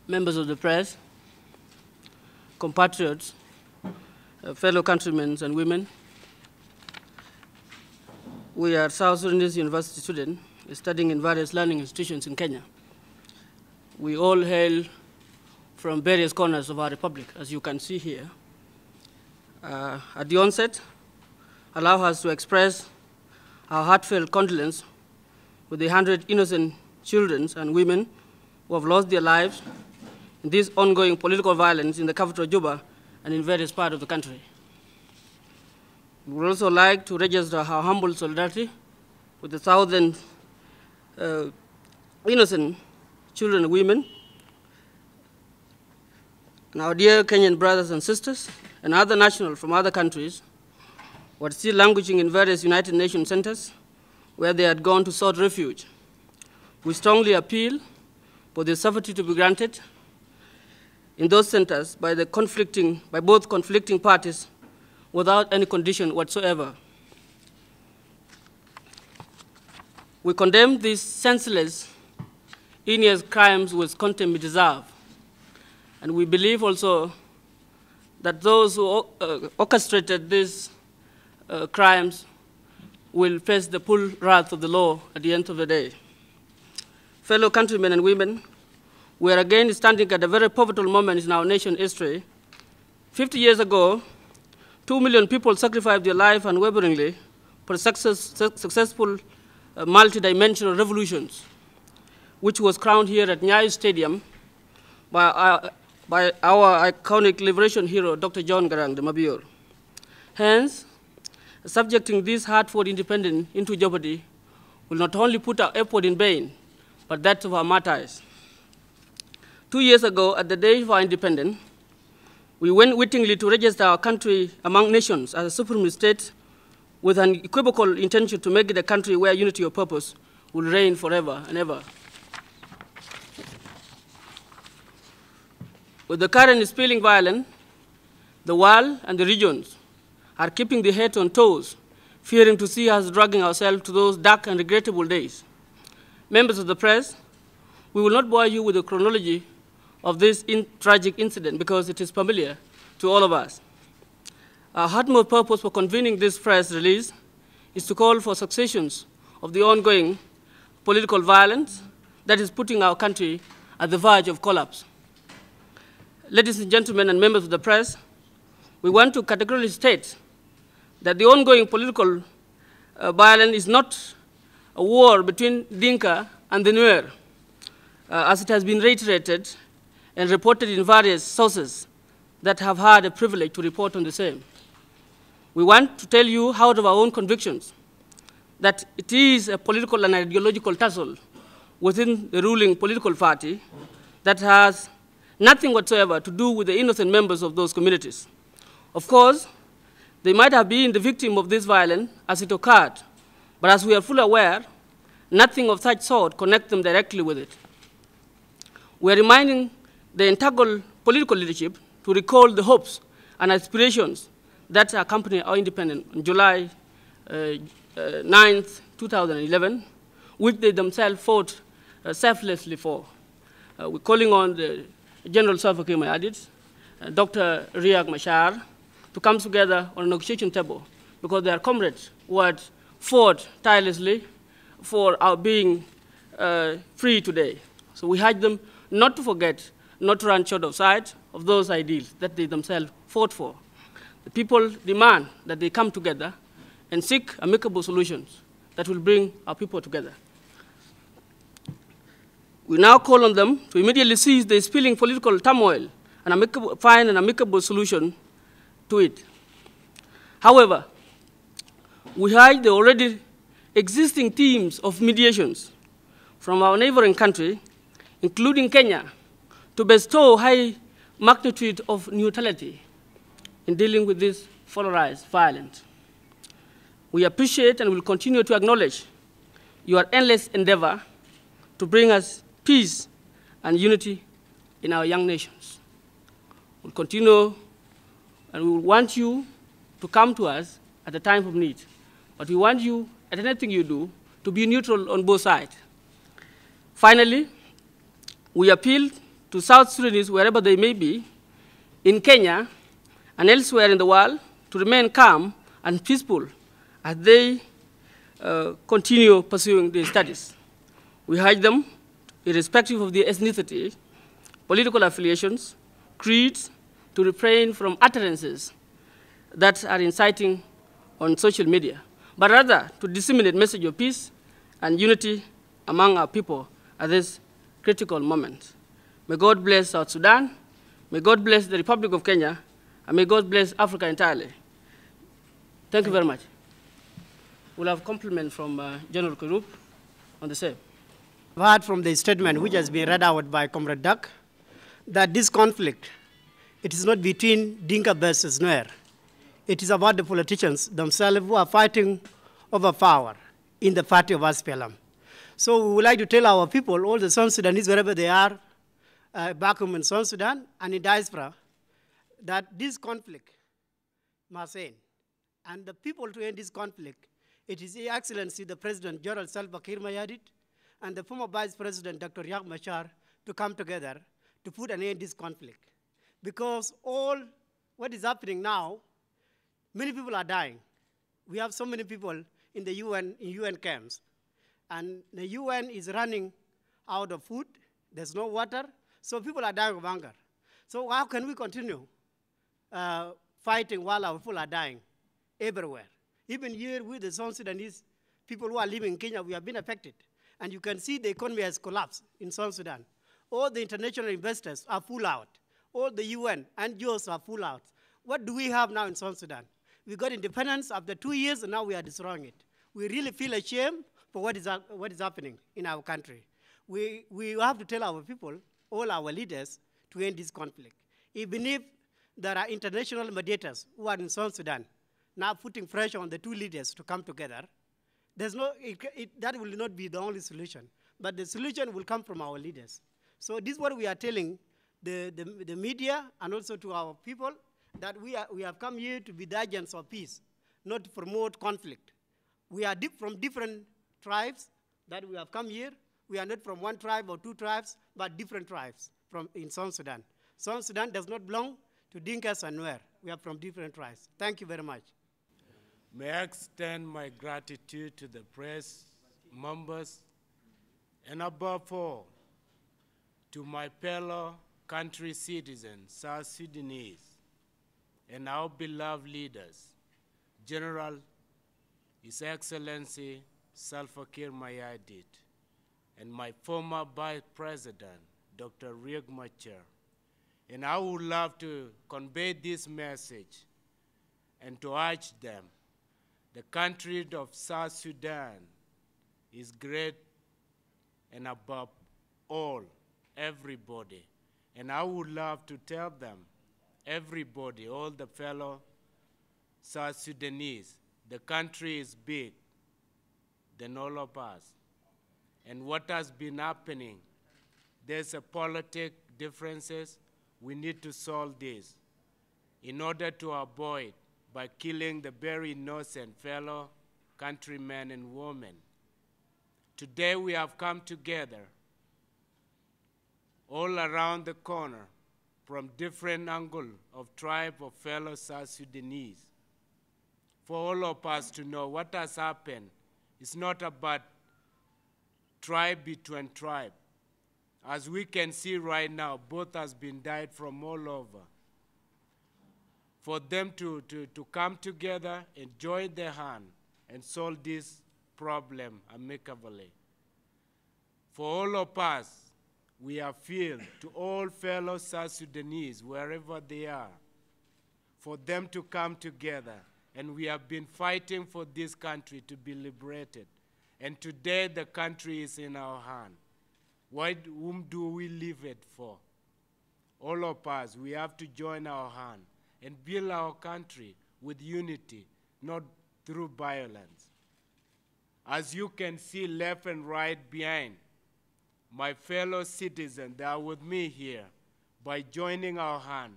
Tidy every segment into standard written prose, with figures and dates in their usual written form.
members of the press, compatriots, fellow countrymen and women. We are South Sudanese university students studying in various learning institutions in Kenya. We all hail from various corners of our republic, as you can see here. At the onset, allow us to express our heartfelt condolence with the 100 innocent children and women who have lost their lives in this ongoing political violence in the capital, Juba, and in various parts of the country. We would also like to register our humble solidarity with the thousands innocent children and women, and our dear Kenyan brothers and sisters, and other nationals from other countries who are still languishing in various United Nations centers where they had gone to sought refuge. We strongly appeal for the safety to be granted in those centers by both conflicting parties without any condition whatsoever. We condemn these senseless, heinous crimes with contempt deserve. And we believe also that those who orchestrated these crimes will face the full wrath of the law at the end of the day. Fellow countrymen and women, we are again standing at a very pivotal moment in our nation's history. 50 years ago, 2 million people sacrificed their life unwaveringly for successful multi-dimensional revolutions, which was crowned here at Nyayo Stadium by our iconic liberation hero, Dr. John Garang de Mabior. Hence, subjecting this hard-fought independence into jeopardy will not only put our effort in vain, but that of our martyrs. 2 years ago, at the day of our independence, we went wittingly to register our country among nations as a supreme state with an equivocal intention to make it a country where unity of purpose will reign forever and ever. With the current spilling violence, the world and the regions are keeping the head on toes, fearing to see us dragging ourselves to those dark and regrettable days. Members of the press, we will not bore you with the chronology of this tragic incident because it is familiar to all of us. Our utmost purpose for convening this press release is to call for cessations of the ongoing political violence that is putting our country at the verge of collapse. Ladies and gentlemen and members of the press, we want to categorically state that the ongoing political violence is not a war between Dinka and the Nuer, as it has been reiterated and reported in various sources that have had a privilege to report on the same. We want to tell you out of our own convictions that it is a political and ideological tussle within the ruling political party that has nothing whatsoever to do with the innocent members of those communities. Of course, they might have been the victim of this violence as it occurred, but as we are fully aware, nothing of such sort connects them directly with it. We are reminding the entangled political leadership to recall the hopes and aspirations that accompanied our independence on July 9th, 2011, which they themselves fought selflessly for. We're calling on the General Salva Kiir Mayardit, Dr. Riek Machar, to come together on a negotiation table because they are comrades who had fought tirelessly for our being free today. So we urge them not to forget, not to run short of sight of those ideals that they themselves fought for. The people demand that they come together and seek amicable solutions that will bring our people together. We now call on them to immediately cease the spilling political turmoil and find an amicable solution to it. However, we urge the already existing teams of mediations from our neighboring country, including Kenya, to bestow high magnitude of neutrality in dealing with this polarized violence. We appreciate and will continue to acknowledge your endless endeavor to bring us peace and unity in our young nations. We'll continue and we want you to come to us at a time of need. But we want you, at anything you do, to be neutral on both sides. Finally, we appeal to South Sudanese, wherever they may be, in Kenya and elsewhere in the world, to remain calm and peaceful as they continue pursuing their studies. We urge them, irrespective of their ethnicity, political affiliations, creeds, to refrain from utterances that are inciting on social media, but rather to disseminate message of peace and unity among our people at this critical moment. May God bless South Sudan, may God bless the Republic of Kenya, and may God bless Africa entirely. Thank you very much. We'll have compliment from General Karup on the same. I've heard from the statement which has been read out by Comrade Duck that this conflict, it is not between Dinka versus Nuer. It is about the politicians themselves who are fighting over power in the party of SPLM. So we would like to tell our people, all the South Sudanese, wherever they are, back home in South Sudan and in diaspora, that this conflict must end. And the people to end this conflict, it is His Excellency, the President, General Salva Kiir Mayardit, and the former Vice President, Dr. Riek Machar, to come together to put an end to this conflict. Because all what is happening now, many people are dying. We have so many people in the UN camps. And the UN is running out of food. There's no water. So people are dying of hunger. So how can we continue fighting while our people are dying everywhere? Even here with the South Sudanese people who are living in Kenya, we have been affected. And you can see the economy has collapsed in South Sudan. All the international investors are full out. All the UN NGOs are full out. What do we have now in South Sudan? We got independence after 2 years, and now we are destroying it. We really feel ashamed for what is happening in our country. We have to tell our people, all our leaders, to end this conflict. Even if there are international mediators who are in South Sudan, now putting pressure on the two leaders to come together, that will not be the only solution. But the solution will come from our leaders. So this is what we are telling the media and also to our people, that we have come here to be the agents of peace, not to promote conflict. We are from different tribes that we have come here. We are not from one tribe or two tribes, but different tribes in South Sudan. South Sudan does not belong to Dinkas and Nuer. We are from different tribes. Thank you very much. May I extend my gratitude to the press members, and above all, to my fellow country citizens, South Sudanese, and our beloved leaders, General His Excellency Salva Kiir Mayardit, and my former Vice President, Dr. Riek Machar. And I would love to convey this message and to urge them. The country of South Sudan is great and above all, everybody. And I would love to tell them, everybody, all the fellow South Sudanese, the country is big than all of us. And what has been happening, there's a politic differences. We need to solve this in order to avoid by killing the very innocent fellow countrymen and women. Today we have come together all around the corner from different angles of tribe of fellow South Sudanese for all of us to know what has happened. It's not about tribe between tribe. As we can see right now, both has been died from all over. For them to come together and join their hand and solve this problem amicably. For all of us, we appeal to all fellow South Sudanese, wherever they are, for them to come together. And we have been fighting for this country to be liberated. And today the country is in our hand. Whom do we leave it for? All of us, we have to join our hand and build our country with unity, not through violence. As you can see left and right behind, my fellow citizens, they are with me here by joining our hand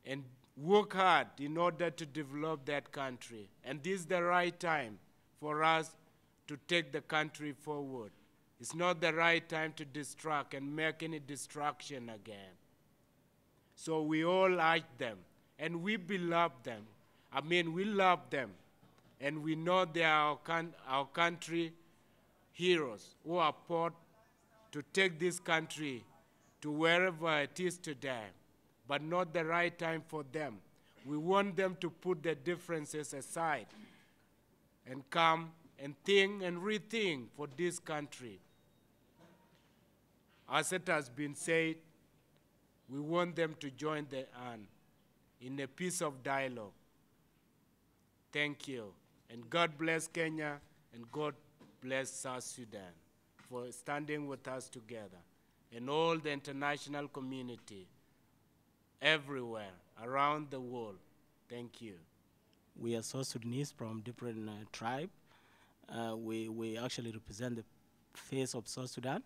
and work hard in order to develop that country. And this is the right time for us to take the country forward. It's not the right time to distract and make any distraction again. So we all urge them, and we beloved them. I mean, we love them, and we know they are our country heroes who are fought to take this country to wherever it is today, but not the right time for them. We want them to put their differences aside and come and think and rethink for this country. As it has been said, we want them to join the hand in a piece of dialogue. Thank you. And God bless Kenya, and God bless South Sudan for standing with us together, and all the international community everywhere around the world. Thank you. We are South Sudanese from different tribes. We actually represent the face of South Sudan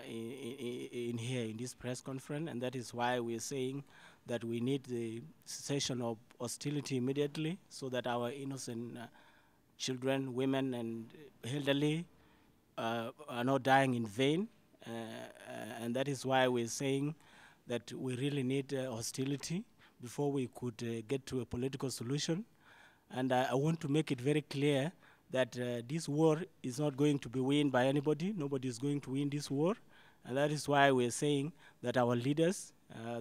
in here in this press conference, and that is why we are saying that we need the cessation of hostility immediately, so that our innocent children, women, and elderly are not dying in vain. And that is why we're saying that we really need hostility before we could get to a political solution. And I want to make it very clear that this war is not going to be won by anybody. Nobody is going to win this war. And that is why we're saying that our leaders,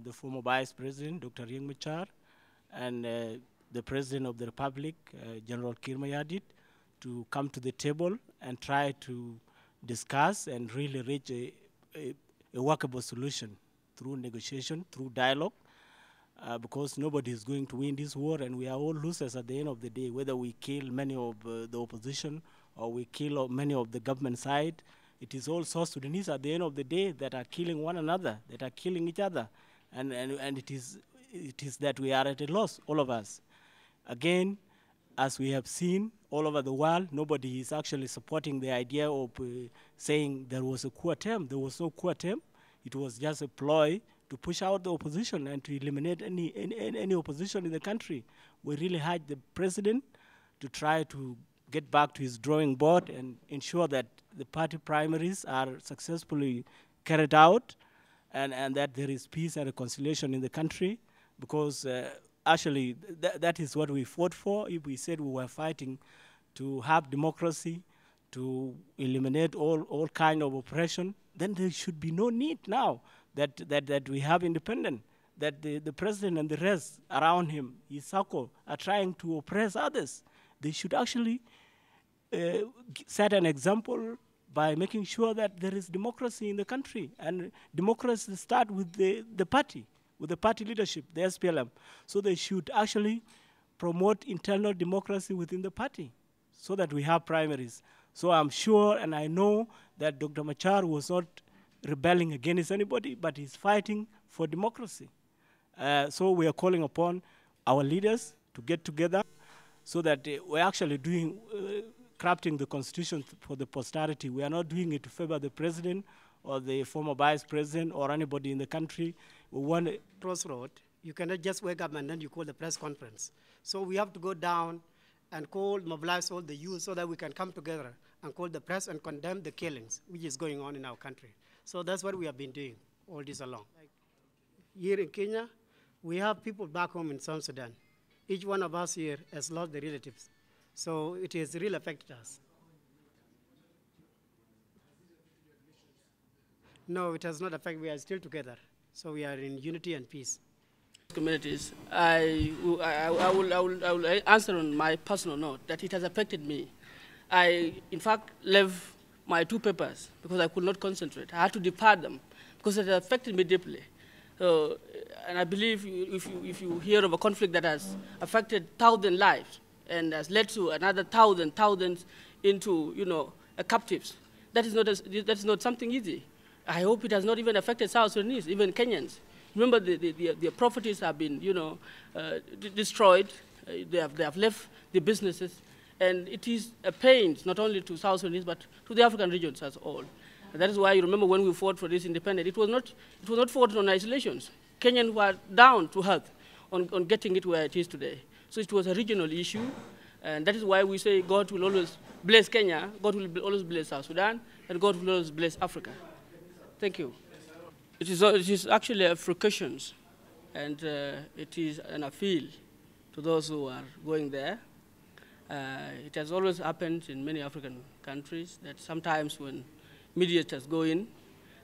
the former Vice President, Dr. Riek Machar, and the President of the Republic, General Kir Mayardit, to come to the table and try to discuss and really reach a workable solution through negotiation, through dialogue, because nobody is going to win this war, and we are all losers at the end of the day, whether we kill many of the opposition or we kill many of the government side. It is all South Sudanese at the end of the day that are killing one another, that are killing each other. And it is that we are at a loss, all of us. Again, as we have seen all over the world, nobody is actually supporting the idea of saying there was a coup attempt. There was no coup attempt. It was just a ploy to push out the opposition and to eliminate any opposition in the country. We really urge the president to try to get back to his drawing board and ensure that the party primaries are successfully carried out, and that there is peace and reconciliation in the country, because actually that is what we fought for. If we said we were fighting to have democracy, to eliminate all kind of oppression, then there should be no need now that we have independence, that the president and the rest around him, his circle, are trying to oppress others. They should actually set an example by making sure that there is democracy in the country. And democracy starts with the party, with the party leadership, the SPLM. So they should actually promote internal democracy within the party so that we have primaries. So I'm sure and I know that Dr. Machar was not rebelling against anybody, but he's fighting for democracy. So we are calling upon our leaders to get together so that we're actually doing, crafting the constitution for the posterity. We are not doing it to favor the president or the former vice president or anybody in the country. We want a crossroad. You cannot just wake up and then you call the press conference. So we have to go down and mobilize all the youth so that we can come together and call the press and condemn the killings which is going on in our country. So that's what we have been doing all this along. Like here in Kenya, we have people back home in South Sudan. Each one of us here has lost their relatives. So it has really affected us. No, it has not affected. We are still together. So we are in unity and peace. Communities, I will answer on my personal note that it has affected me. I, in fact, left my 2 papers because I could not concentrate. I had to depart them because it affected me deeply. So, and I believe if you hear of a conflict that has affected 1,000 lives and has led to another thousands into, captives, that is not something easy. I hope it has not even affected South Sudanese, even Kenyans. Remember, their properties have been, destroyed. They have left the businesses, and it is a pain not only to South Sudanese but to the African regions as a whole. And that is why you remember when we fought for this independence, it was not fought on isolations. Kenyans were down to earth on getting it where it is today. So it was a regional issue, And that is why we say God will always bless Kenya, God will always bless South Sudan, and God will always bless Africa. Thank you. It is actually a precaution, and it is an appeal to those who are going there. It has always happened in many African countries that sometimes when mediators go in,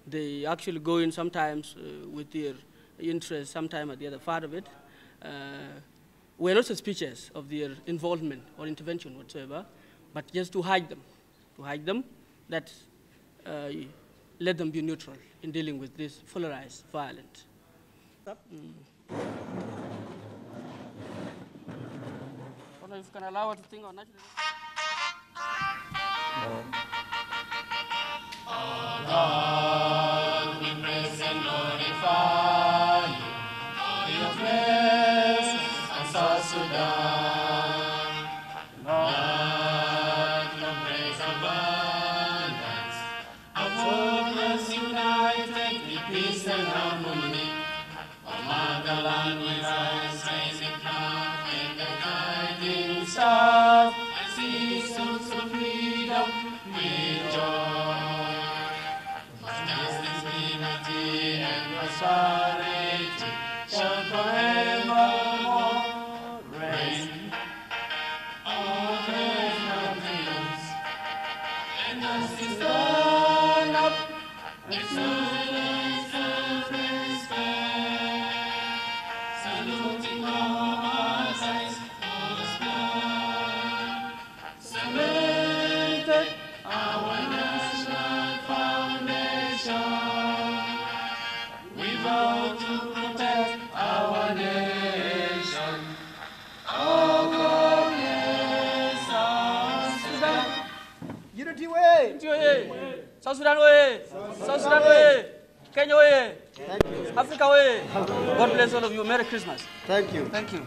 they actually go in sometimes with their interest, sometimes at the other part of it. We're not suspicious of their involvement or intervention whatsoever, but just to hide them, that let them be neutral in dealing with this polarized violence. I don't know if you can allow her to think or not. Oh God, we praise and glorify you for your presence and South Sudan. Lord, your praise abundance, our focus united with peace and harmony. For motherland we rise, raising flag in the guiding star, and see souls of freedom with joy. Justice, liberty, and prosperity shall forevermore reign over nations. And as we stand up and salute respect, saluting our sides for the sky, cemented our national foundation. We vow to protect our nation. Oh God, yes, South Sudan. Unity way! South Sudan way! South Sudan way! Kenya way! Thank you. Africa way! God bless all of you. Merry Christmas. Thank you. Thank you.